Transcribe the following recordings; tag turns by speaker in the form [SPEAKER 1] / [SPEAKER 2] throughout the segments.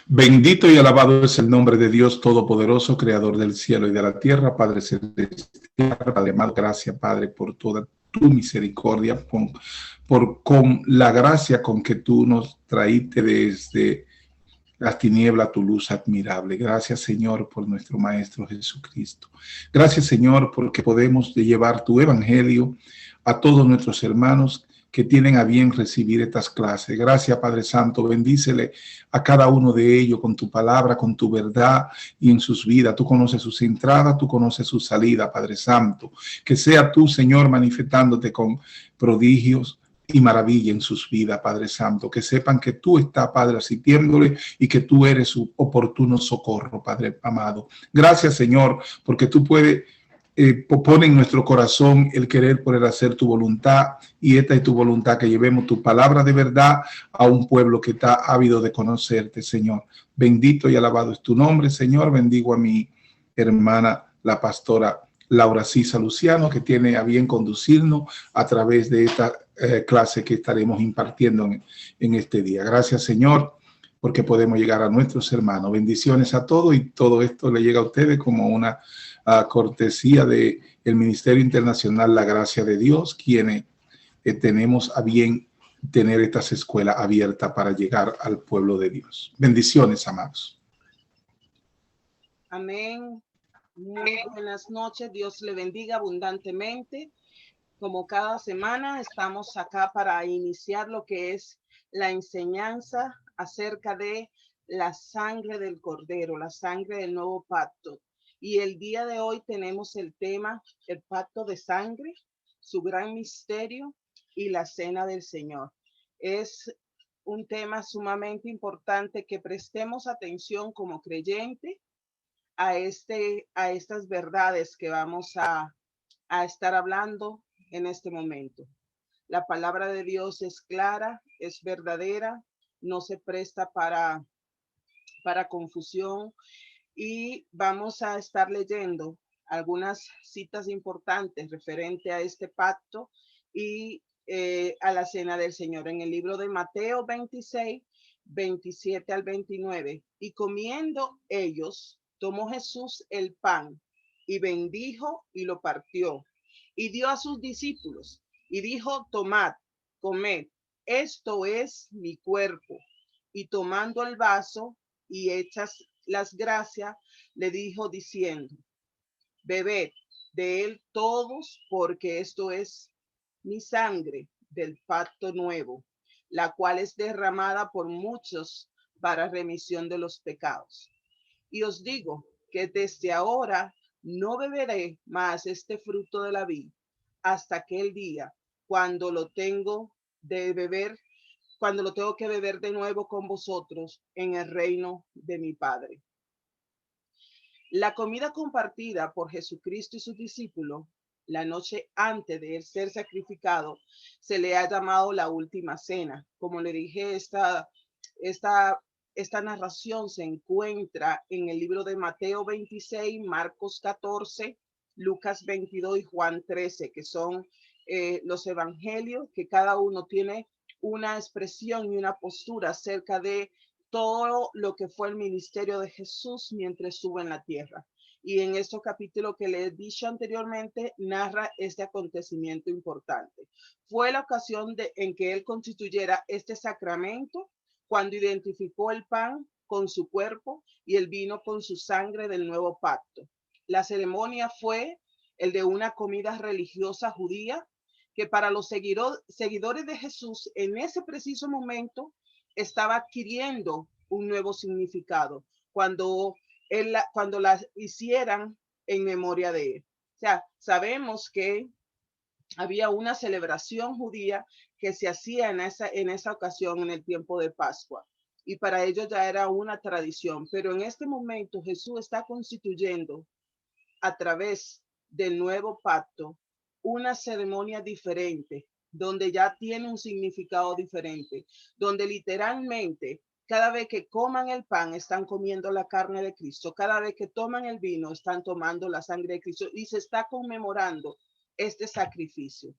[SPEAKER 1] Bendito y alabado es el nombre de Dios Todopoderoso, Creador del cielo y de la tierra, Padre celestial, Padre amado. Gracias, Padre, por toda tu misericordia, con la gracia con que tú nos traíste desde las tinieblas tu luz admirable. Gracias, Señor, por nuestro Maestro Jesucristo. Gracias, Señor, porque podemos llevar tu evangelio a todos nuestros hermanos que tienen a bien recibir estas clases. Gracias, Padre Santo. Bendícele a cada uno de ellos con tu palabra, con tu verdad y en sus vidas. Tú conoces sus entradas, tú conoces su salida, Padre Santo. Que sea tú, Señor, manifestándote con prodigios y maravilla en sus vidas, Padre Santo, que sepan que tú estás, Padre, asistiéndole y que tú eres su oportuno socorro, Padre amado. Gracias, Señor, porque tú puedes, pone en nuestro corazón el querer poder hacer tu voluntad, y esta es tu voluntad, que llevemos tu palabra de verdad a un pueblo que está ávido de conocerte, Señor. Bendito y alabado es tu nombre, Señor. Bendigo a mi hermana, la pastora Laura Cisa Luciano, que tiene a bien conducirnos a través de esta clase que estaremos impartiendo en este día. Gracias, Señor, porque podemos llegar a nuestros hermanos. Bendiciones a todos, y todo esto le llega a ustedes como una cortesía del Ministerio Internacional La Gracia de Dios, quienes tenemos a bien tener estas escuelas abiertas para llegar al pueblo de Dios. Bendiciones, amados.
[SPEAKER 2] Amén. Muy buenas noches. Dios le bendiga abundantemente. Como cada semana estamos acá para iniciar lo que es la enseñanza acerca de la sangre del Cordero, la sangre del nuevo pacto. Y el día de hoy tenemos el tema, el pacto de sangre, su gran misterio y la cena del Señor. Es un tema sumamente importante que prestemos atención como creyente a estas verdades que vamos a estar hablando en este momento. La palabra de Dios es clara, es verdadera, no se presta para confusión, y vamos a estar leyendo algunas citas importantes referente a este pacto y a la cena del Señor en el libro de Mateo 26, 27 al 29. Y comiendo ellos, tomó Jesús el pan y bendijo y lo partió y dio a sus discípulos y dijo: tomad, comed, esto es mi cuerpo. Y tomando el vaso y hechas las gracias, le dijo diciendo: bebed de él todos, porque esto es mi sangre del pacto nuevo, la cual es derramada por muchos para remisión de los pecados. Y os digo que desde ahora no beberé más este fruto de la vid hasta aquel día cuando lo tengo de beber, cuando lo tengo que beber de nuevo con vosotros en el reino de mi Padre. La comida compartida por Jesucristo y sus discípulos la noche antes de él ser sacrificado se le ha llamado la última cena. Como le dije, esta narración se encuentra en el libro de Mateo 26, Marcos 14, Lucas 22 y Juan 13, que son los evangelios, que cada uno tiene una expresión y una postura acerca de todo lo que fue el ministerio de Jesús mientras estuvo en la tierra. Y en estos capítulos que les he dicho anteriormente, narra este acontecimiento importante. Fue la ocasión en que él constituyera este sacramento cuando identificó el pan con su cuerpo y el vino con su sangre del nuevo pacto. La ceremonia fue el de una comida religiosa judía que para los seguidores de Jesús en ese preciso momento estaba adquiriendo un nuevo significado cuando la hicieran en memoria de él. O sea, sabemos que había una celebración judía que se hacía en esa ocasión, en el tiempo de Pascua, y para ellos ya era una tradición. Pero en este momento Jesús está constituyendo a través del nuevo pacto una ceremonia diferente, donde ya tiene un significado diferente, donde literalmente cada vez que coman el pan están comiendo la carne de Cristo, cada vez que toman el vino están tomando la sangre de Cristo, y se está conmemorando este sacrificio.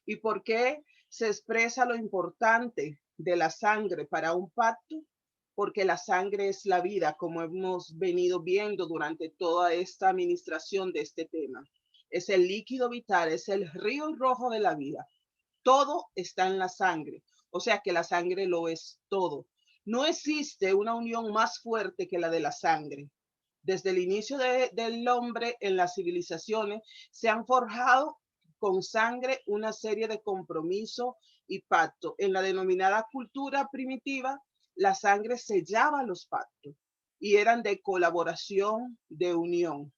[SPEAKER 2] ¿Y por qué se expresa lo importante de la sangre para un pacto? porque la sangre es la vida, como hemos venido viendo durante toda esta administración de este tema. Es el líquido vital, es el río rojo de la vida. Todo está en la sangre, o sea que la sangre lo es todo. No existe una unión más fuerte que la de la sangre. Desde el inicio del hombre en las civilizaciones se han forjado con sangre una serie de compromisos y pactos. En la denominada cultura primitiva, la sangre sellaba los pactos y eran de colaboración, de unión.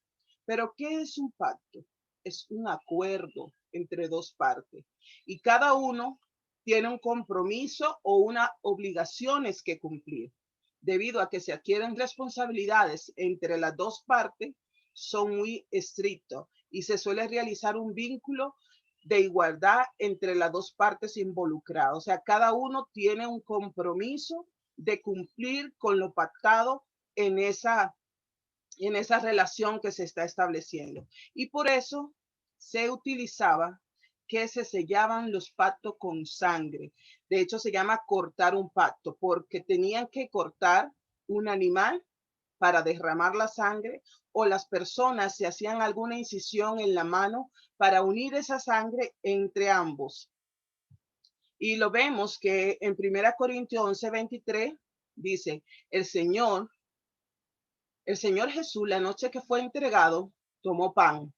[SPEAKER 2] Pero ¿qué es un pacto? Es un acuerdo entre dos partes y cada uno tiene un compromiso o unas obligaciones que cumplir. Debido a que se adquieren responsabilidades entre las dos partes, son muy estrictos y se suele realizar un vínculo de igualdad entre las dos partes involucradas. O sea, cada uno tiene un compromiso de cumplir con lo pactado en esa relación que se está estableciendo. Y por eso se utilizaba que se sellaban los pactos con sangre. De hecho, se llama cortar un pacto, porque tenían que cortar un animal para derramar la sangre, o las personas se hacían alguna incisión en la mano para unir esa sangre entre ambos. Y lo vemos que en 1 Corintios 11:23 dice, el Señor Jesús, la noche que fue entregado, tomó pan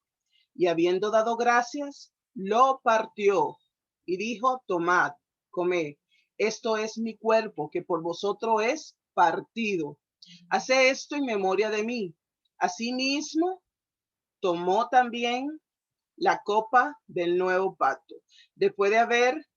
[SPEAKER 2] y habiendo dado gracias, lo partió y dijo, tomad, comed, esto es mi cuerpo que por vosotros es partido. Hace esto en memoria de mí. Asimismo, tomó también la copa del nuevo pacto. Después de haber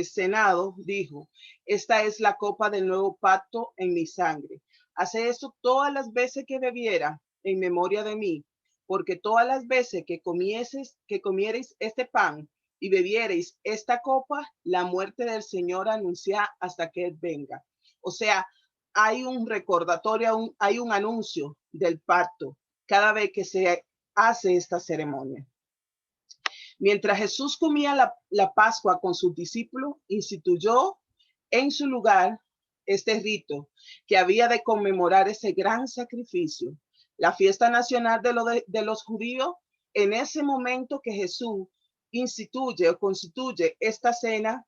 [SPEAKER 2] cenado, dijo, esta es la copa del nuevo pacto en mi sangre. Hace esto todas las veces que bebiera en memoria de mí, porque todas las veces que comiereis este pan y bebiereis esta copa, la muerte del Señor anuncia hasta que Él venga. O sea, hay un recordatorio, hay un anuncio del pacto cada vez que se hace esta ceremonia. Mientras Jesús comía la Pascua con sus discípulos, instituyó en su lugar este rito que había de conmemorar ese gran sacrificio. La fiesta nacional de los judíos, en ese momento que Jesús instituye o constituye esta cena,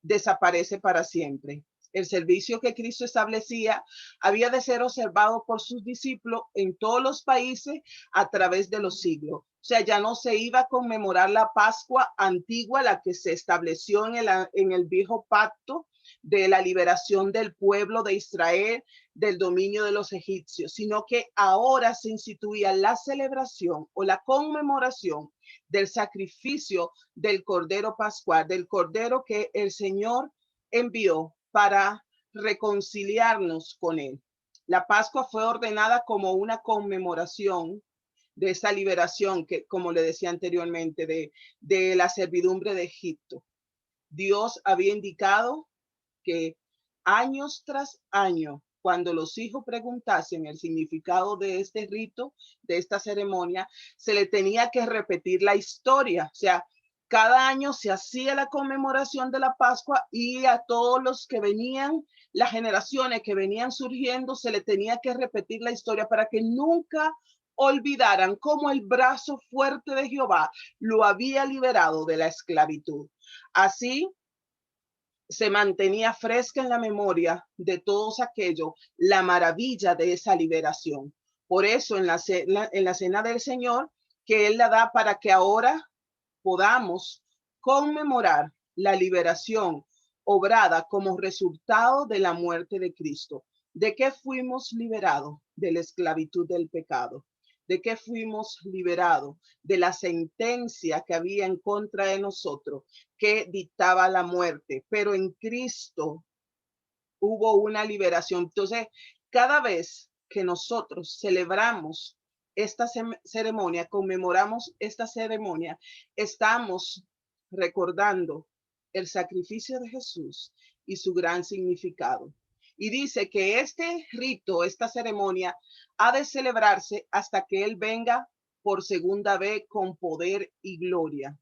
[SPEAKER 2] desaparece para siempre. El servicio que Cristo establecía había de ser observado por sus discípulos en todos los países a través de los siglos. O sea, ya no se iba a conmemorar la Pascua antigua, la que se estableció en el viejo pacto de la liberación del pueblo de Israel del dominio de los egipcios, sino que ahora se instituía la celebración o la conmemoración del sacrificio del Cordero Pascual, del Cordero que el Señor envió para reconciliarnos con Él. La Pascua fue ordenada como una conmemoración de esa liberación que, como le decía anteriormente, de la servidumbre de Egipto. Dios había indicado que años tras año, cuando los hijos preguntasen el significado de este rito, de esta ceremonia, se le tenía que repetir la historia. O sea, cada año se hacía la conmemoración de la Pascua y a todos los que venían, las generaciones que venían surgiendo, se le tenía que repetir la historia para que nunca olvidaran cómo el brazo fuerte de Jehová lo había liberado de la esclavitud. Así se mantenía fresca en la memoria de todos aquellos la maravilla de esa liberación. Por eso en la cena del Señor, que Él la da para que ahora podamos conmemorar la liberación obrada como resultado de la muerte de Cristo. ¿De qué fuimos liberados? De la esclavitud del pecado. ¿De qué fuimos liberados? De la sentencia que había en contra de nosotros, que dictaba la muerte. Pero en Cristo hubo una liberación. Entonces, cada vez que nosotros celebramos esta ceremonia, conmemoramos esta ceremonia, estamos recordando el sacrificio de Jesús y su gran significado. Y dice que este rito, esta ceremonia, ha de celebrarse hasta que Él venga por segunda vez con poder y gloria.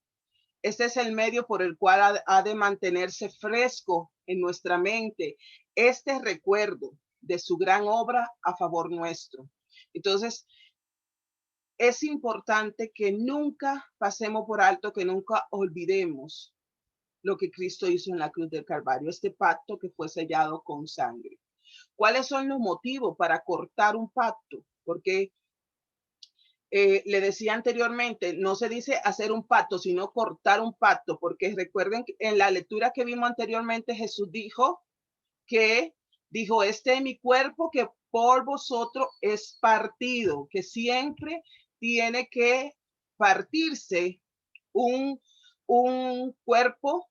[SPEAKER 2] Este es el medio por el cual ha de mantenerse fresco en nuestra mente este recuerdo de su gran obra a favor nuestro. Entonces, es importante que nunca pasemos por alto, que nunca olvidemos lo que Cristo hizo en la cruz del Calvario, este pacto que fue sellado con sangre. ¿Cuáles son los motivos para cortar un pacto? Porque le decía anteriormente, no se dice hacer un pacto, sino cortar un pacto, porque recuerden que en la lectura que vimos anteriormente, Jesús dijo, este es mi cuerpo que por vosotros es partido, que siempre tiene que partirse un, un cuerpo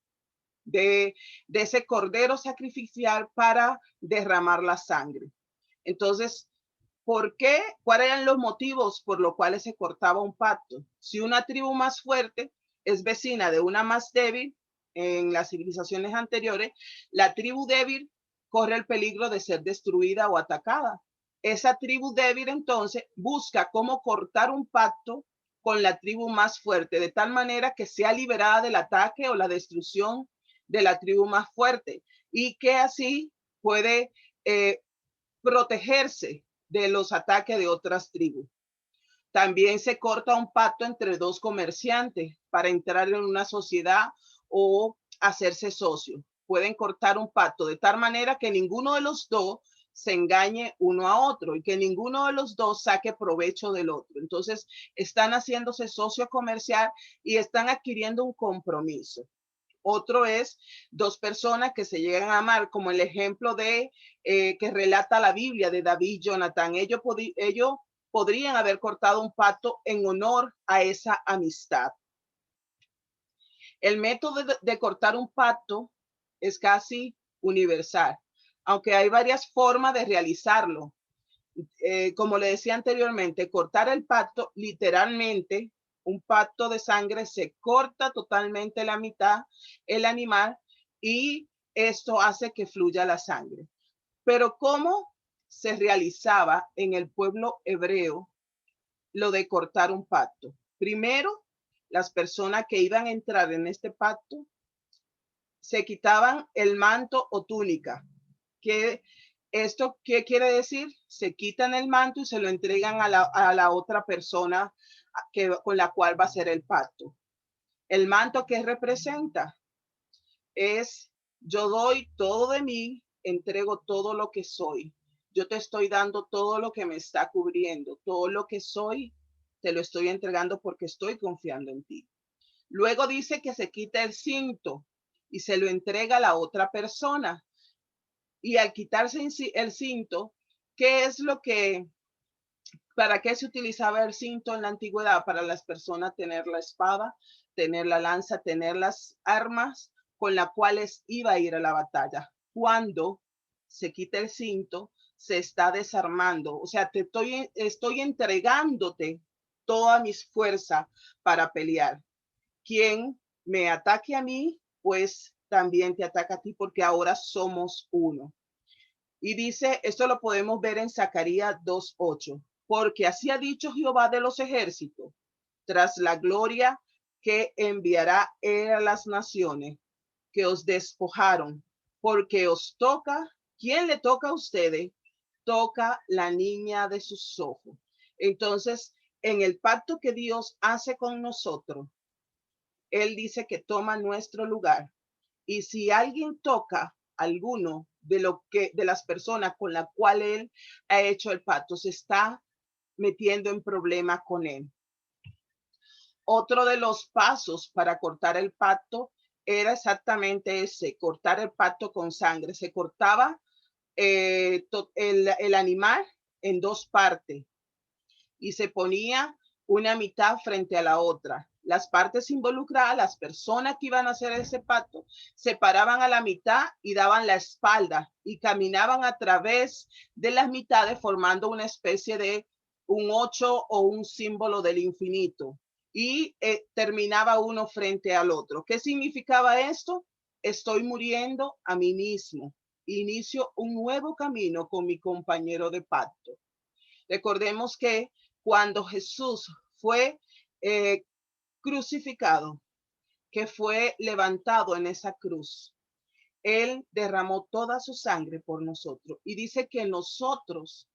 [SPEAKER 2] de ese cordero sacrificial para derramar la sangre. Entonces, ¿por qué? ¿Cuáles eran los motivos por los cuales se cortaba un pacto? Si una tribu más fuerte es vecina de una más débil, en las civilizaciones anteriores, la tribu débil corre el peligro de ser destruida o atacada. Esa tribu débil entonces busca cómo cortar un pacto con la tribu más fuerte, de tal manera que sea liberada del ataque o la destrucción de la tribu más fuerte y que así puede protegerse de los ataques de otras tribus. También se corta un pacto entre dos comerciantes para entrar en una sociedad o hacerse socio. Pueden cortar un pacto de tal manera que ninguno de los dos se engañe uno a otro y que ninguno de los dos saque provecho del otro. Entonces, están haciéndose socio comercial y están adquiriendo un compromiso. Otro es dos personas que se llegan a amar, como el ejemplo de que relata la Biblia de David y Jonathan. Ellos podrían haber cortado un pacto en honor a esa amistad. El método de cortar un pacto es casi universal, aunque hay varias formas de realizarlo. Como le decía anteriormente, cortar el pacto literalmente, un pacto de sangre, se corta totalmente la mitad el animal y esto hace que fluya la sangre. Pero ¿cómo se realizaba en el pueblo hebreo lo de cortar un pacto? Primero, las personas que iban a entrar en este pacto se quitaban el manto o túnica, que ¿esto qué quiere decir? Se quitan el manto y se lo entregan a la otra persona con la cual va a ser el pacto. El manto que representa es yo doy todo de mí, entrego todo lo que soy. Yo te estoy dando todo lo que me está cubriendo, todo lo que soy, te lo estoy entregando porque estoy confiando en ti. Luego dice que se quita el cinto y se lo entrega a la otra persona. Y al quitarse el cinto, ¿qué es lo que, para qué se utilizaba el cinto en la antigüedad? Para las personas tener la espada, tener la lanza, tener las armas con las cuales iba a ir a la batalla. Cuando se quita el cinto, se está desarmando. O sea, estoy entregándote toda mis fuerzas para pelear. Quien me ataque a mí, pues también te ataca a ti porque ahora somos uno. Y dice, esto lo podemos ver en Zacarías 2:8, porque así ha dicho Jehová de los ejércitos, tras la gloria que enviará a las naciones que os despojaron, porque os toca, ¿quién le toca a ustedes? Toca la niña de sus ojos. Entonces, en el pacto que Dios hace con nosotros, Él dice que toma nuestro lugar. Y si alguien toca alguno de las personas con la cual él ha hecho el pacto, se está metiendo en problemas con él. Otro de los pasos para cortar el pacto era exactamente ese, cortar el pacto con sangre. Se cortaba el animal en dos partes y se ponía una mitad frente a la otra. Las partes involucradas, las personas que iban a hacer ese pacto, se paraban a la mitad y daban la espalda y caminaban a través de las mitades formando una especie de un 8 o un símbolo del infinito. Y terminaba uno frente al otro. ¿Qué significaba esto? Estoy muriendo a mí mismo. Inicio un nuevo camino con mi compañero de pacto. Recordemos que cuando Jesús fue crucificado, que fue levantado en esa cruz, Él derramó toda su sangre por nosotros. Y dice que nosotros,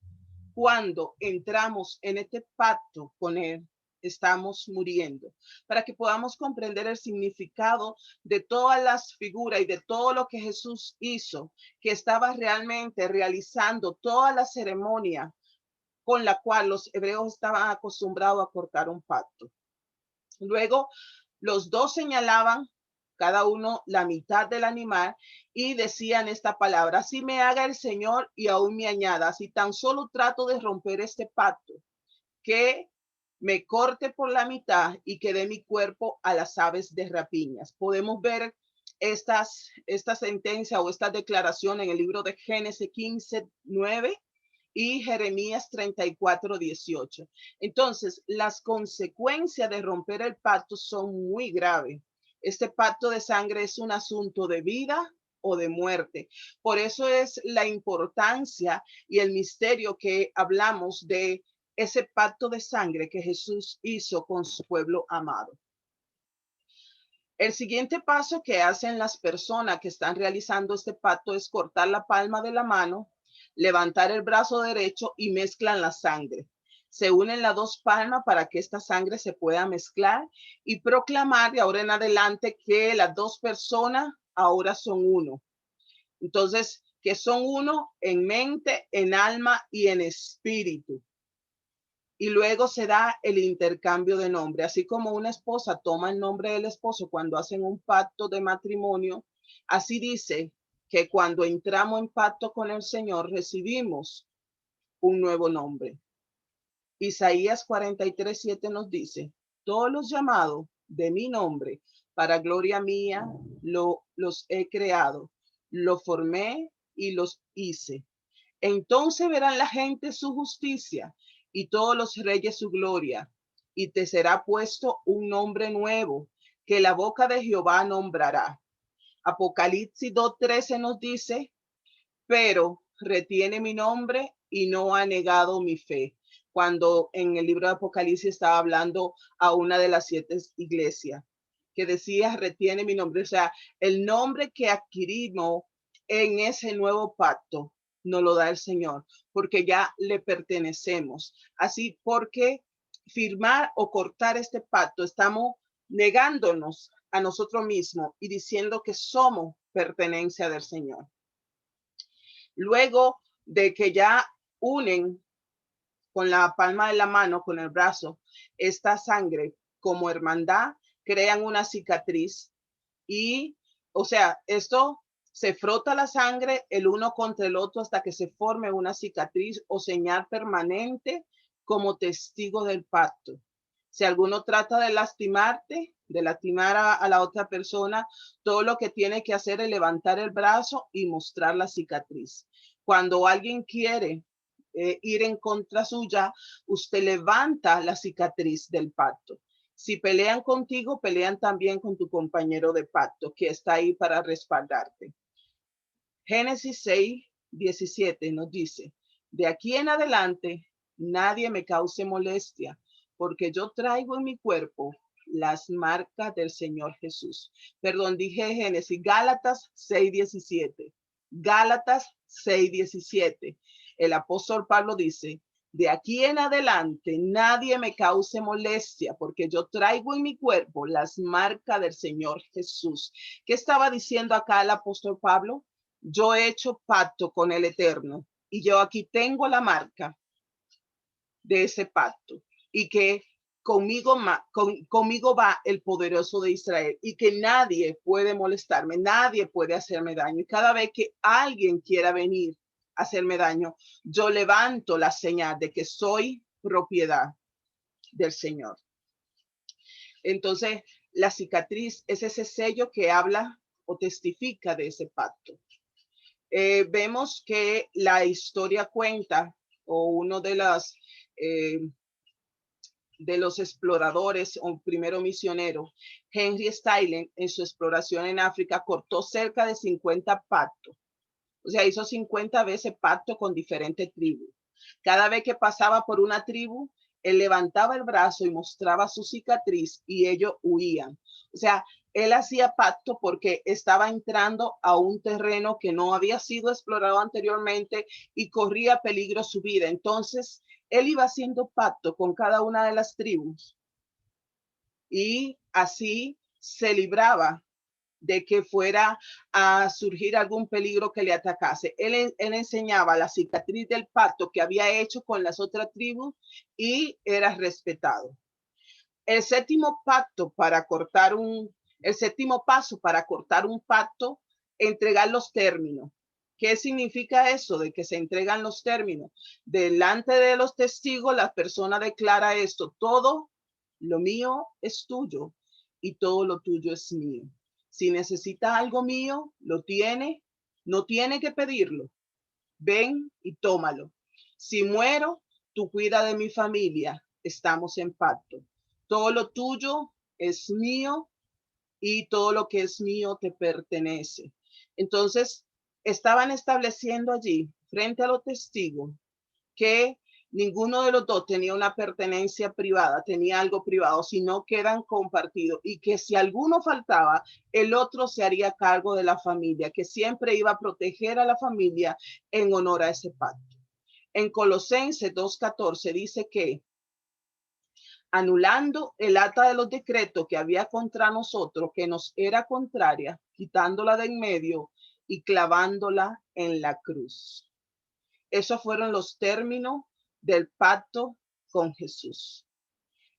[SPEAKER 2] cuando entramos en este pacto con Él, estamos muriendo, para que podamos comprender el significado de todas las figuras y de todo lo que Jesús hizo, que estaba realmente realizando toda la ceremonia con la cual los hebreos estaban acostumbrados a cortar un pacto. Luego, los dos señalaban cada uno la mitad del animal y decían esta palabra: así me haga el Señor y aún me añada, si tan solo trato de romper este pacto, que me corte por la mitad y que dé mi cuerpo a las aves de rapiñas. Podemos ver esta sentencia o esta declaración en el libro de Génesis 15:9 y Jeremías 34:18. Entonces, las consecuencias de romper el pacto son muy graves. Este pacto de sangre es un asunto de vida o de muerte. Por eso es la importancia y el misterio que hablamos de ese pacto de sangre que Jesús hizo con su pueblo amado. El siguiente paso que hacen las personas que están realizando este pacto es cortar la palma de la mano, levantar el brazo derecho y mezclan la sangre. Se unen las dos palmas para que esta sangre se pueda mezclar y proclamar de ahora en adelante que las dos personas ahora son uno. Entonces, que son uno en mente, en alma y en espíritu. Y luego se da el intercambio de nombre, así como una esposa toma el nombre del esposo cuando hacen un pacto de matrimonio. Así dice que cuando entramos en pacto con el Señor recibimos un nuevo nombre. Isaías 43:7 nos dice: todos los llamados de mi nombre, para gloria mía, los he creado, los formé y los hice. Entonces verán la gente su justicia y todos los reyes su gloria, y te será puesto un nombre nuevo que la boca de Jehová nombrará. Apocalipsis 2:13 nos dice: pero retiene mi nombre y no ha negado mi fe. Cuando en el libro de Apocalipsis estaba hablando a una de las 7 iglesias, que decía: retiene mi nombre. O sea, el nombre que adquirimos en ese nuevo pacto nos lo da el Señor, porque ya le pertenecemos. Así, porque firmar o cortar este pacto, estamos negándonos a nosotros mismos y diciendo que somos pertenencia del Señor. Luego de que ya unen con la palma de la mano, con el brazo, esta sangre como hermandad, crean una cicatriz y, o sea, esto se frota la sangre el uno contra el otro hasta que se forme una cicatriz o señal permanente como testigo del pacto. Si alguno trata de lastimarte, de lastimar a la otra persona, todo lo que tiene que hacer es levantar el brazo y mostrar la cicatriz. Cuando alguien quiere ir en contra suya, usted levanta la cicatriz del pacto. Si pelean contigo, pelean también con tu compañero de pacto que está ahí para respaldarte. Génesis 6:17 nos dice: de aquí en adelante nadie me cause molestia, porque yo traigo en mi cuerpo las marcas del Señor Jesús. Perdón, dije Génesis, Gálatas 6:17. Gálatas 6:17. El apóstol Pablo dice: de aquí en adelante nadie me cause molestia, porque yo traigo en mi cuerpo las marcas del Señor Jesús. ¿Qué estaba diciendo acá el apóstol Pablo? Yo he hecho pacto con el Eterno y yo aquí tengo la marca de ese pacto, y que conmigo va el poderoso de Israel, y que nadie puede molestarme, nadie puede hacerme daño. Y cada vez que alguien quiera venir a hacerme daño, yo levanto la señal de que soy propiedad del Señor. Entonces, la cicatriz es ese sello que habla o testifica de ese pacto. Vemos que la historia cuenta, o uno de los exploradores o primero misionero, Henry Styles, en su exploración en África, cortó cerca de 50 pactos. O sea, hizo 50 veces pacto con diferentes tribus. Cada vez que pasaba por una tribu, él levantaba el brazo y mostraba su cicatriz y ellos huían. O sea, Él hacía pacto porque estaba entrando a un terreno que no había sido explorado anteriormente y corría peligro su vida. Entonces, él iba haciendo pacto con cada una de las tribus y así se libraba de que fuera a surgir algún peligro que le atacase. Él enseñaba la cicatriz del pacto que había hecho con las otras tribus y era respetado. El séptimo pacto para cortar el séptimo paso para cortar un pacto, entregar los términos. ¿Qué significa eso de que se entregan los términos? Delante de los testigos, la persona declara esto: todo lo mío es tuyo y todo lo tuyo es mío. Si necesita algo mío, lo tiene, no tiene que pedirlo. Ven y tómalo. Si muero, tú cuida de mi familia. Estamos en pacto. Todo lo tuyo es mío y todo lo que es mío te pertenece. Entonces, estaban estableciendo allí, frente a los testigos, que ninguno de los dos tenía una pertenencia privada, tenía algo privado, sino que eran compartidos y que si alguno faltaba, el otro se haría cargo de la familia, que siempre iba a proteger a la familia en honor a ese pacto. En Colosenses 2:14 dice que anulando el acta de los decretos que había contra nosotros, que nos era contraria, quitándola de en medio y clavándola en la cruz. Esos fueron los términos del pacto con Jesús.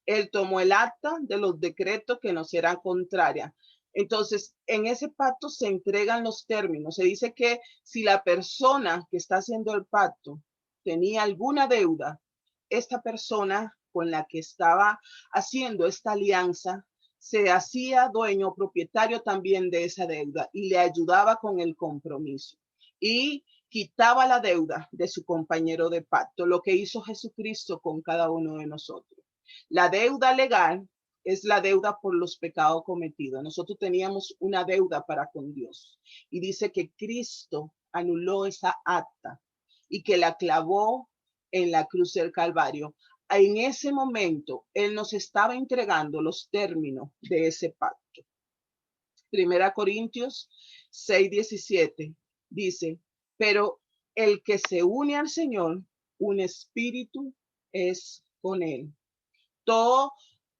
[SPEAKER 2] Él tomó el acta de los decretos que nos eran contrarias. Entonces, en ese pacto se entregan los términos. Se dice que si la persona que está haciendo el pacto tenía alguna deuda, esta persona con la que estaba haciendo esta alianza se hacía dueño, propietario también de esa deuda y le ayudaba con el compromiso. Y quitaba la deuda de su compañero de pacto, lo que hizo Jesucristo con cada uno de nosotros. La deuda legal es la deuda por los pecados cometidos. Nosotros teníamos una deuda para con Dios y dice que Cristo anuló esa acta y que la clavó en la cruz del Calvario. En ese momento, Él nos estaba entregando los términos de ese pacto. Primera Corintios 6:17 dice, pero el que se une al Señor, un espíritu es con Él. Todo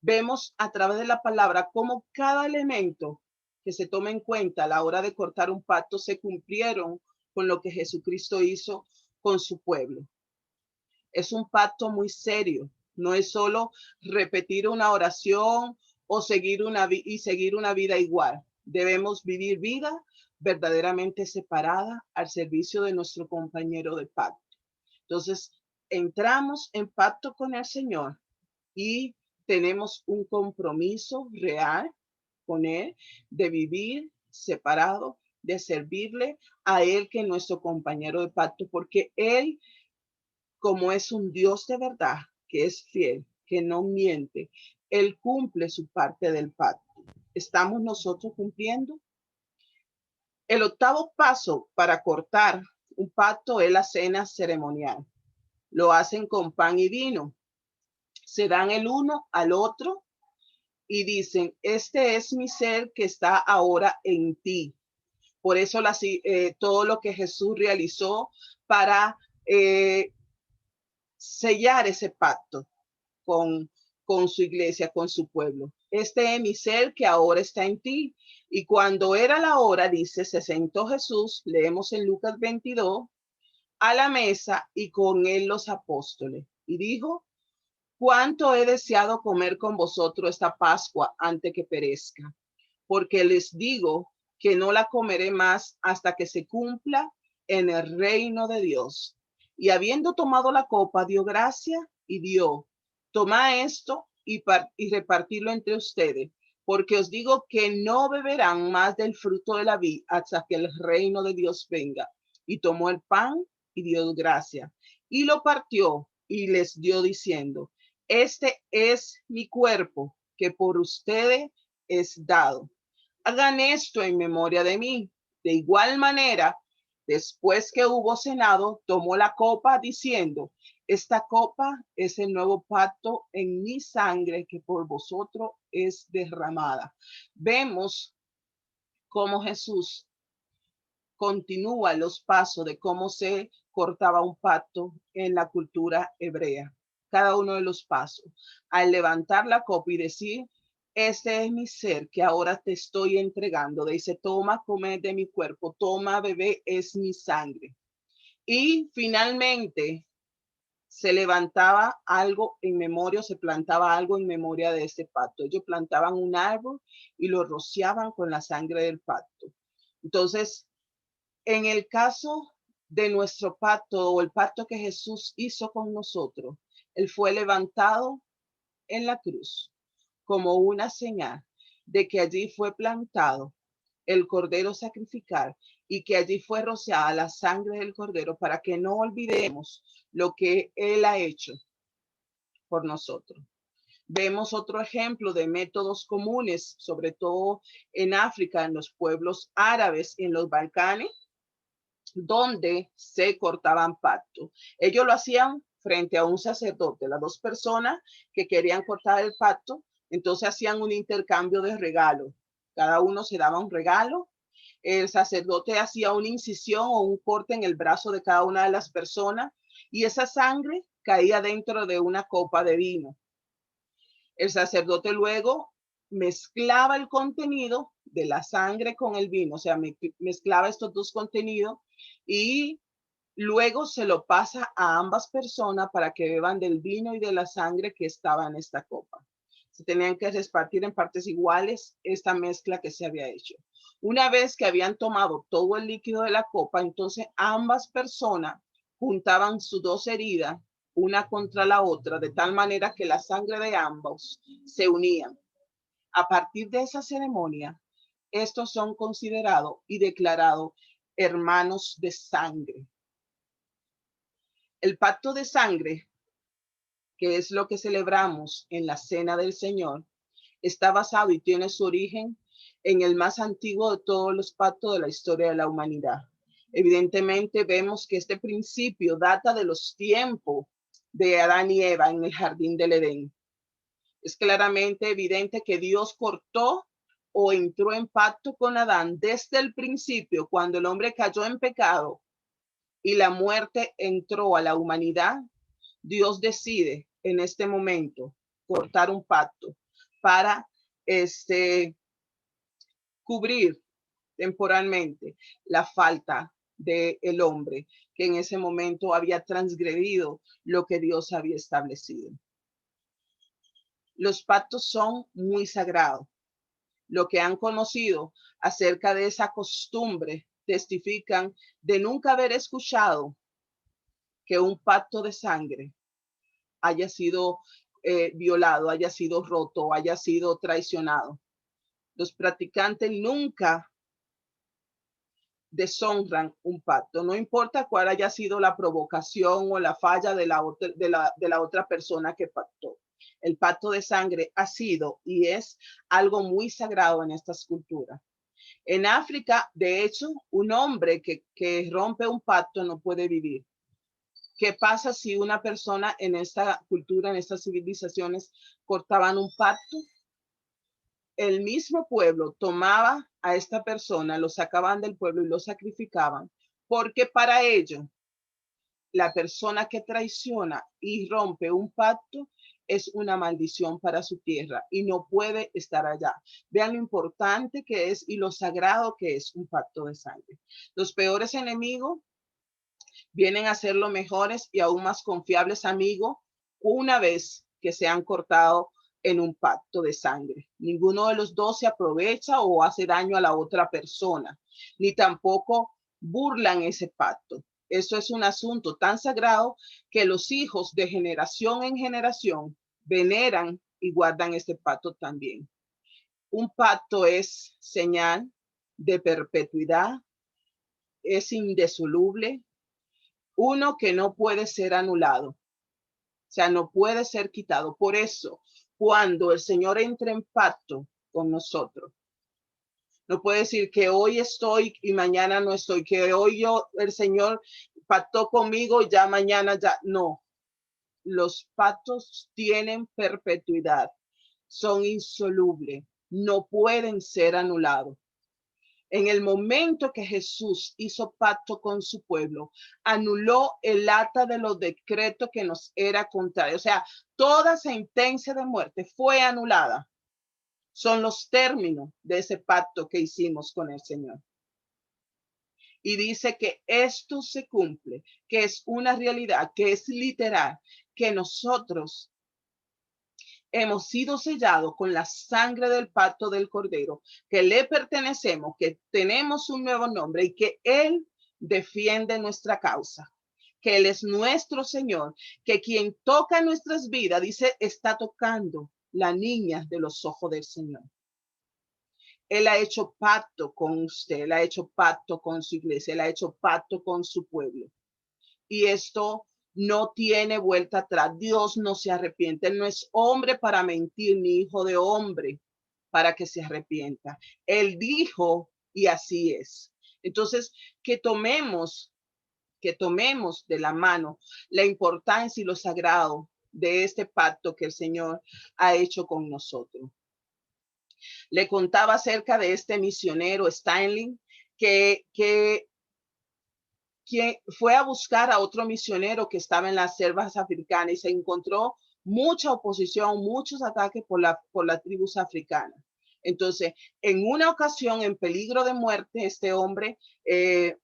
[SPEAKER 2] vemos a través de la palabra cómo cada elemento que se toma en cuenta a la hora de cortar un pacto se cumplieron con lo que Jesucristo hizo con su pueblo. Es un pacto muy serio, no es solo repetir una oración o seguir una vida igual. Debemos vivir vida verdaderamente separada al servicio de nuestro compañero de pacto. Entonces, entramos en pacto con el Señor y tenemos un compromiso real con Él de vivir separado, de servirle a Él, que es nuestro compañero de pacto, porque Él, como es un Dios de verdad, que es fiel, que no miente, Él cumple su parte del pacto. ¿Estamos nosotros cumpliendo? El octavo paso para cortar un pacto es la cena ceremonial. Lo hacen con pan y vino. Se dan el uno al otro y dicen, este es mi ser que está ahora en ti. Por eso todo lo que Jesús realizó para sellar ese pacto con, con su iglesia, con su pueblo. Este es mi ser que ahora está en ti. Y cuando era la hora, dice, se sentó Jesús, leemos en Lucas 22, a la mesa y con él los apóstoles. Y dijo, cuánto he deseado comer con vosotros esta Pascua antes que perezca, porque les digo que no la comeré más hasta que se cumpla en el reino de Dios. Y habiendo tomado la copa, dio gracia y dio, toma esto y repartirlo entre ustedes, porque os digo que no beberán más del fruto de la vid hasta que el reino de Dios venga. Y tomó el pan y dio gracia y lo partió y les dio diciendo, este es mi cuerpo que por ustedes es dado. Hagan esto en memoria de mí. De igual manera, después que hubo cenado, tomó la copa diciendo, Esta copa es el nuevo pacto en mi sangre que por vosotros es derramada. Vemos cómo Jesús continúa los pasos de cómo se cortaba un pacto en la cultura hebrea. Cada uno de los pasos. Al levantar la copa y decir, este es mi ser que ahora te estoy entregando. Dice, toma, come de mi cuerpo, toma, bebé, es mi sangre. Y finalmente se levantaba algo en memoria, se plantaba algo en memoria de este pacto. Ellos plantaban un árbol y lo rociaban con la sangre del pacto. Entonces, en el caso de nuestro pacto o el pacto que Jesús hizo con nosotros, él fue levantado en la cruz como una señal de que allí fue plantado el cordero sacrificar y que allí fue rociada la sangre del cordero para que no olvidemos lo que él ha hecho por nosotros. Vemos otro ejemplo de métodos comunes, sobre todo en África, en los pueblos árabes, en los Balcanes, donde se cortaban pactos. Ellos lo hacían frente a un sacerdote, las dos personas que querían cortar el pacto, entonces hacían un intercambio de regalos. Cada uno se daba un regalo. El sacerdote hacía una incisión o un corte en el brazo de cada una de las personas y esa sangre caía dentro de una copa de vino. El sacerdote luego mezclaba el contenido de la sangre con el vino, o sea, mezclaba estos dos contenidos y luego se lo pasa a ambas personas para que beban del vino y de la sangre que estaba en esta copa. Se tenían que repartir en partes iguales esta mezcla que se había hecho. Una vez que habían tomado todo el líquido de la copa, entonces ambas personas juntaban sus dos heridas una contra la otra, de tal manera que la sangre de ambos se unían. A partir de esa ceremonia, estos son considerados y declarados hermanos de sangre. El pacto de sangre, que es lo que celebramos en la Cena del Señor, está basado y tiene su origen en el más antiguo de todos los pactos de la historia de la humanidad. Evidentemente vemos que este principio data de los tiempos de Adán y Eva en el jardín del Edén. Es claramente evidente que Dios cortó o entró en pacto con Adán desde el principio, cuando el hombre cayó en pecado y la muerte entró a la humanidad. Dios decide en este momento cortar un pacto para cubrir temporalmente la falta del hombre que en ese momento había transgredido lo que Dios había establecido. Los pactos son muy sagrados. Lo que han conocido acerca de esa costumbre testifican de nunca haber escuchado que un pacto de sangre haya sido violado, haya sido roto, haya sido traicionado. Los practicantes nunca deshonran un pacto, no importa cuál haya sido la provocación o la falla de la otra persona que pactó. El pacto de sangre ha sido y es algo muy sagrado en estas culturas. En África, de hecho, un hombre que rompe un pacto no puede vivir. ¿Qué pasa si una persona en esta cultura, en estas civilizaciones, cortaban un pacto? El mismo pueblo tomaba a esta persona, lo sacaban del pueblo y lo sacrificaban, porque para ello, la persona que traiciona y rompe un pacto es una maldición para su tierra y no puede estar allá. Vean lo importante que es y lo sagrado que es un pacto de sangre. Los peores enemigos vienen a ser los mejores y aún más confiables amigos una vez que se han cortado en un pacto de sangre. Ninguno de los dos se aprovecha o hace daño a la otra persona, ni tampoco burlan ese pacto. Eso es un asunto tan sagrado que los hijos de generación en generación veneran y guardan este pacto también. Un pacto es señal de perpetuidad, es indisoluble, uno que no puede ser anulado, o sea, no puede ser quitado. Por eso, cuando el Señor entra en pacto con nosotros, no puede decir que hoy estoy y mañana no estoy, que hoy el Señor pactó conmigo y ya mañana ya no. los pactos tienen perpetuidad, son insolubles, no pueden ser anulados. En el momento que Jesús hizo pacto con su pueblo, anuló el acta de los decretos que nos era contrario. O sea, toda sentencia de muerte fue anulada. Son los términos de ese pacto que hicimos con el Señor. Y dice que esto se cumple, que es una realidad, que es literal, que nosotros hemos sido sellados con la sangre del pacto del Cordero, que le pertenecemos, que tenemos un nuevo nombre y que Él defiende nuestra causa, que Él es nuestro Señor, que quien toca nuestras vidas, dice, está tocando la niña de los ojos del Señor. Él ha hecho pacto con usted, Él ha hecho pacto con su iglesia, Él ha hecho pacto con su pueblo. Y esto no tiene vuelta atrás. Dios no se arrepiente. Él no es hombre para mentir, ni hijo de hombre para que se arrepienta. Él dijo y así es. Entonces, que tomemos de la mano la importancia y lo sagrado de este pacto que el Señor ha hecho con nosotros. Le contaba acerca de este misionero Stanley que quien fue a buscar a otro misionero que estaba en las selvas africanas y se encontró mucha oposición, muchos ataques por la tribus africanas. Entonces, en una ocasión, en peligro de muerte, este hombre, en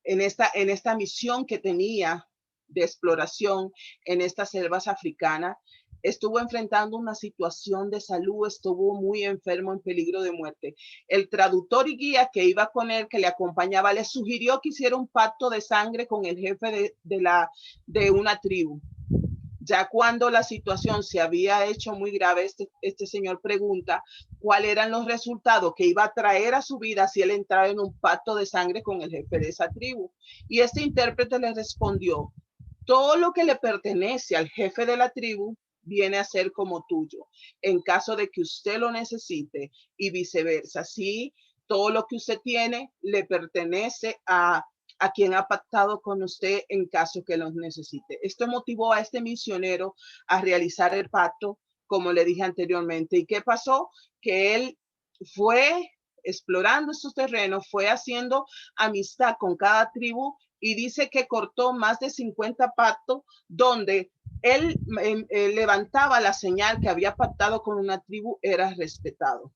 [SPEAKER 2] esta misión que tenía de exploración en estas selvas africanas, estuvo enfrentando una situación de salud, estuvo muy enfermo, en peligro de muerte. El traductor y guía que iba con él, que le acompañaba, le sugirió que hiciera un pacto de sangre con el jefe de una tribu. Ya cuando la situación se había hecho muy grave, este señor pregunta cuáles eran los resultados que iba a traer a su vida si él entraba en un pacto de sangre con el jefe de esa tribu. Y este intérprete le respondió, todo lo que le pertenece al jefe de la tribu viene a ser como tuyo, en caso de que usted lo necesite y viceversa. Sí, todo lo que usted tiene le pertenece a quien ha pactado con usted en caso que los necesite. Esto motivó a este misionero a realizar el pacto, como le dije anteriormente. ¿Y qué pasó? Que él fue explorando estos terrenos, fue haciendo amistad con cada tribu y dice que cortó más de 50 pactos donde él levantaba la señal que había pactado con una tribu, era respetado.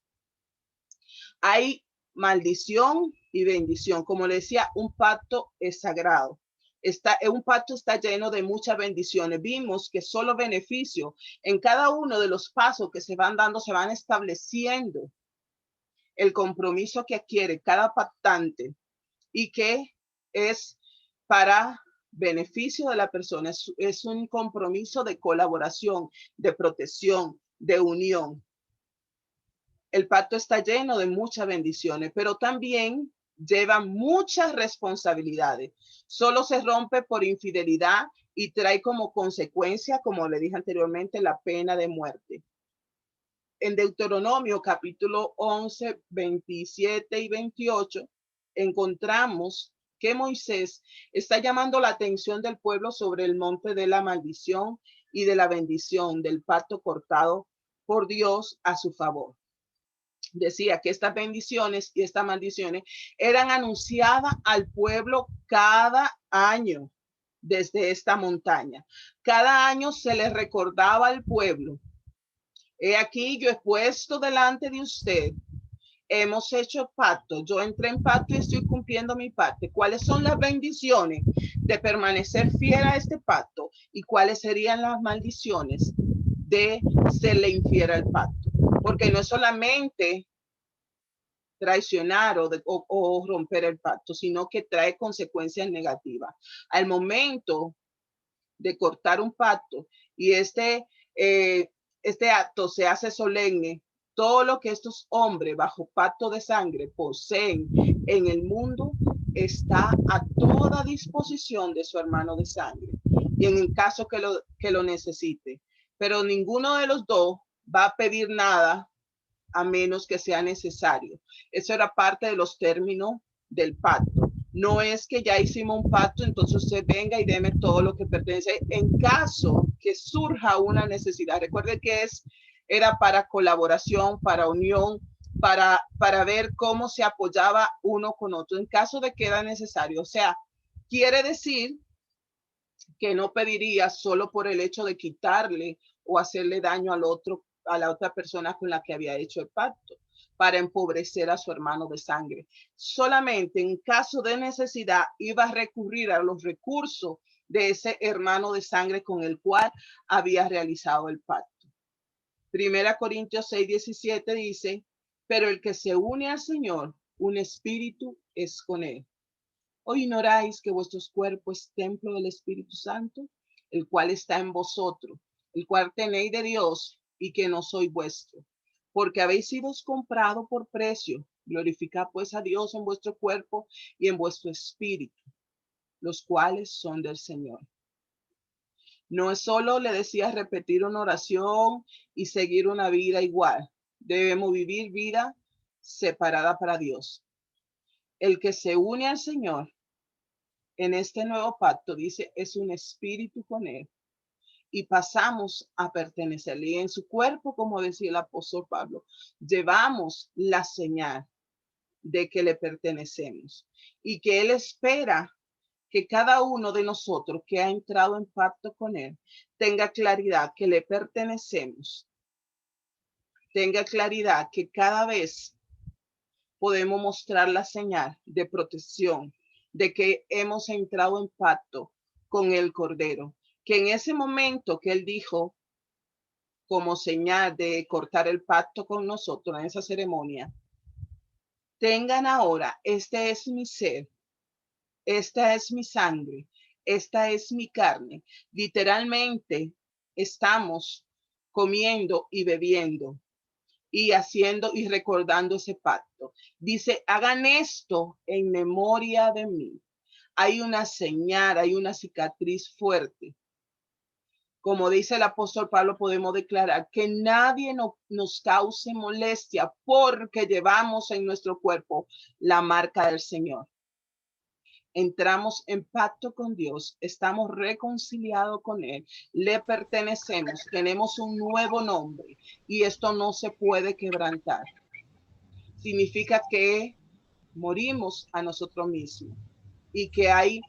[SPEAKER 2] Hay maldición y bendición. Como le decía, un pacto es sagrado. Un pacto está lleno de muchas bendiciones. Vimos que solo beneficio en cada uno de los pasos que se van dando, se van estableciendo el compromiso que adquiere cada pactante y que es para beneficio de la persona. Es un compromiso de colaboración, de protección, de unión. El pacto está lleno de muchas bendiciones, pero también lleva muchas responsabilidades. Solo se rompe por infidelidad y trae como consecuencia, como le dije anteriormente, la pena de muerte. En Deuteronomio capítulo 11, 27 y 28, encontramos que Moisés está llamando la atención del pueblo sobre el monte de la maldición y de la bendición del pacto cortado por Dios a su favor. Decía que estas bendiciones y estas maldiciones eran anunciadas al pueblo cada año desde esta montaña. Cada año se le recordaba al pueblo: he aquí, yo he puesto delante de usted, hemos hecho pacto, yo entré en pacto y estoy cumpliendo mi parte. ¿Cuáles son las bendiciones de permanecer fiel a este pacto? ¿Y cuáles serían las maldiciones de serle infiel al pacto? Porque no es solamente traicionar o romper el pacto, sino que trae consecuencias negativas. Al momento de cortar un pacto y este acto se hace solemne, todo lo que estos hombres bajo pacto de sangre poseen en el mundo está a toda disposición de su hermano de sangre y en el caso que lo necesite. Pero ninguno de los dos va a pedir nada a menos que sea necesario. Eso era parte de los términos del pacto. No es que ya hicimos un pacto, entonces usted venga y deme todo lo que pertenece. En caso que surja una necesidad, recuerde que era para colaboración, para unión, para ver cómo se apoyaba uno con otro en caso de que era necesario. O sea, quiere decir que no pediría solo por el hecho de quitarle o hacerle daño al otro, a la otra persona con la que había hecho el pacto, para empobrecer a su hermano de sangre. Solamente en caso de necesidad iba a recurrir a los recursos de ese hermano de sangre con el cual había realizado el pacto. Primera Corintios 6:17 dice, pero el que se une al Señor, un espíritu es con él. ¿O ignoráis que vuestros cuerpos es templo del Espíritu Santo, el cual está en vosotros, el cual tenéis de Dios y que no soy vuestro? Porque habéis sido comprado por precio. Glorificad pues a Dios en vuestro cuerpo y en vuestro espíritu, los cuales son del Señor. No es solo, le decía, repetir una oración y seguir una vida igual. Debemos vivir vida separada para Dios. El que se une al Señor en este nuevo pacto, dice, es un espíritu con él. Y pasamos a pertenecerle. Y en su cuerpo, como decía el apóstol Pablo, llevamos la señal de que le pertenecemos. Y que él espera que cada uno de nosotros que ha entrado en pacto con él tenga claridad que le pertenecemos. Tenga claridad que cada vez podemos mostrar la señal de protección, de que hemos entrado en pacto con el Cordero, que en ese momento que él dijo como señal de cortar el pacto con nosotros en esa ceremonia, tengan ahora, este es mi ser, esta es mi sangre, esta es mi carne. Literalmente estamos comiendo y bebiendo y haciendo y recordando ese pacto. Dice, hagan esto en memoria de mí. Hay una señal, hay una cicatriz fuerte. Como dice el apóstol Pablo, podemos declarar que nadie nos cause molestia porque llevamos en nuestro cuerpo la marca del Señor. Entramos en pacto con Dios, estamos reconciliados con Él, le pertenecemos, tenemos un nuevo nombre y esto no se puede quebrantar. Significa que morimos a nosotros mismos y que hay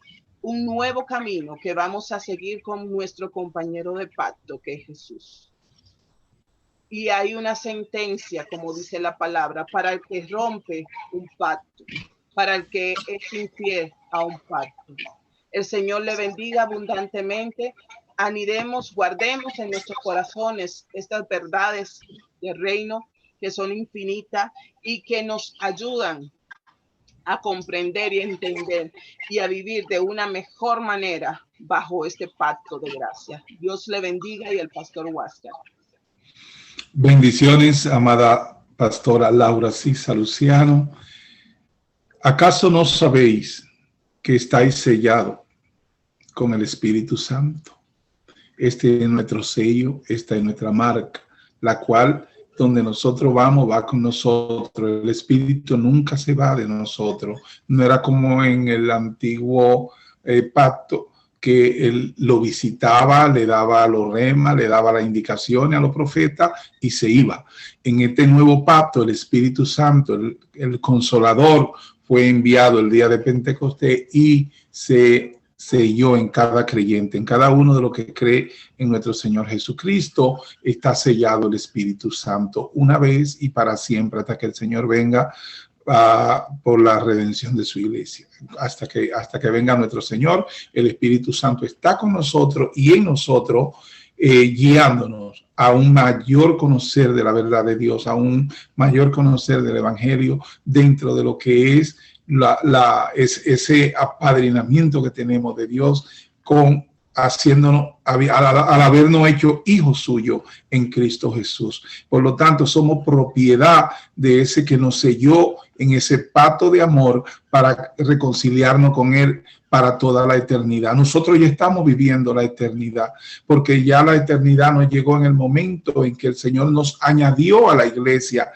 [SPEAKER 2] un nuevo camino que vamos a seguir con nuestro compañero de pacto, que es Jesús. Y hay una sentencia, como dice la palabra, para el que rompe un pacto, para el que es infiel a un pacto. El Señor le bendiga abundantemente. Anidemos, guardemos en nuestros corazones estas verdades del reino que son infinitas y que nos ayudan a comprender y entender y a vivir de una mejor manera bajo este pacto de gracia. Dios le bendiga y el pastor Huáscar.
[SPEAKER 1] Bendiciones, amada pastora Laura Cisa Luciano. ¿Acaso no sabéis que estáis sellados con el Espíritu Santo? Este es nuestro sello, esta es nuestra marca, la cual donde nosotros vamos, va con nosotros. El Espíritu nunca se va de nosotros. No era como en el antiguo pacto, que él lo visitaba, le daba los remas, le daba las indicaciones a los profetas y se iba. En este nuevo pacto, el Espíritu Santo, el Consolador, fue enviado el día de Pentecostés y se selló en cada creyente, en cada uno de los que cree en nuestro Señor Jesucristo. Está sellado el Espíritu Santo una vez y para siempre, hasta que el Señor venga por la redención de su iglesia. Hasta que venga nuestro Señor, el Espíritu Santo está con nosotros y en nosotros, guiándonos a un mayor conocer de la verdad de Dios, a un mayor conocer del Evangelio dentro de lo que es ese apadrinamiento que tenemos de Dios con haciéndonos, al habernos hecho hijos suyos en Cristo Jesús. Por lo tanto, somos propiedad de ese que nos selló en ese pacto de amor para reconciliarnos con Él para toda la eternidad. Nosotros ya estamos viviendo la eternidad, porque ya la eternidad nos llegó en el momento en que el Señor nos añadió a la iglesia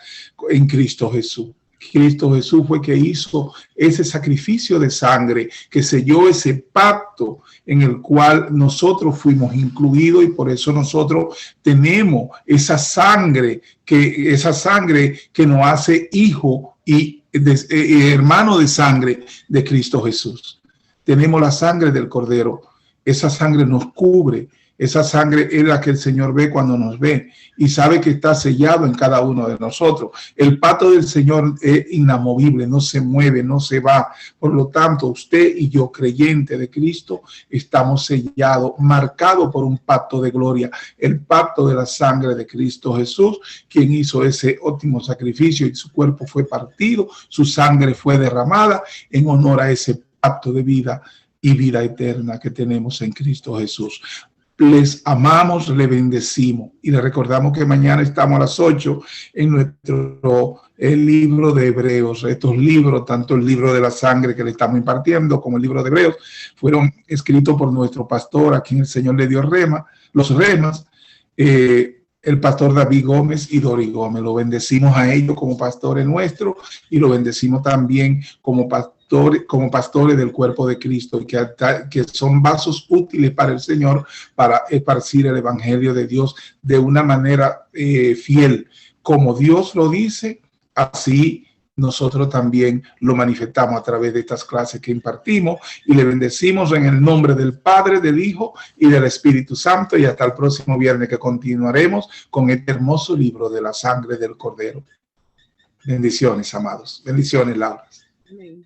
[SPEAKER 1] en Cristo Jesús. Cristo Jesús fue que hizo ese sacrificio de sangre, que selló ese pacto en el cual nosotros fuimos incluidos, y por eso nosotros tenemos esa sangre que nos hace hijo y hermano de sangre de Cristo Jesús. Tenemos la sangre del Cordero. Esa sangre nos cubre. Esa sangre es la que el Señor ve cuando nos ve y sabe que está sellado en cada uno de nosotros. El pacto del Señor es inamovible, no se mueve, no se va. Por lo tanto, usted y yo, creyente de Cristo, estamos sellados, marcados por un pacto de gloria, el pacto de la sangre de Cristo Jesús, quien hizo ese óptimo sacrificio y su cuerpo fue partido, su sangre fue derramada en honor a ese pacto de vida y vida eterna que tenemos en Cristo Jesús. Les amamos, le bendecimos y le recordamos que mañana estamos a las 8 en nuestro libro de Hebreos. Estos libros, tanto el libro de la sangre que le estamos impartiendo como el libro de Hebreos, fueron escritos por nuestro pastor, a quien el Señor le dio los remas, el pastor David Gómez y Dori Gómez. Lo bendecimos a ellos como pastores nuestros y lo bendecimos también como pastores del cuerpo de Cristo, y que son vasos útiles para el Señor para esparcir el evangelio de Dios de una manera fiel. Como Dios lo dice, así nosotros también lo manifestamos a través de estas clases que impartimos, y le bendecimos en el nombre del Padre, del Hijo y del Espíritu Santo, y hasta el próximo viernes, que continuaremos con este hermoso libro de la sangre del Cordero. Bendiciones, amados. Bendiciones, Laura.
[SPEAKER 2] Amén.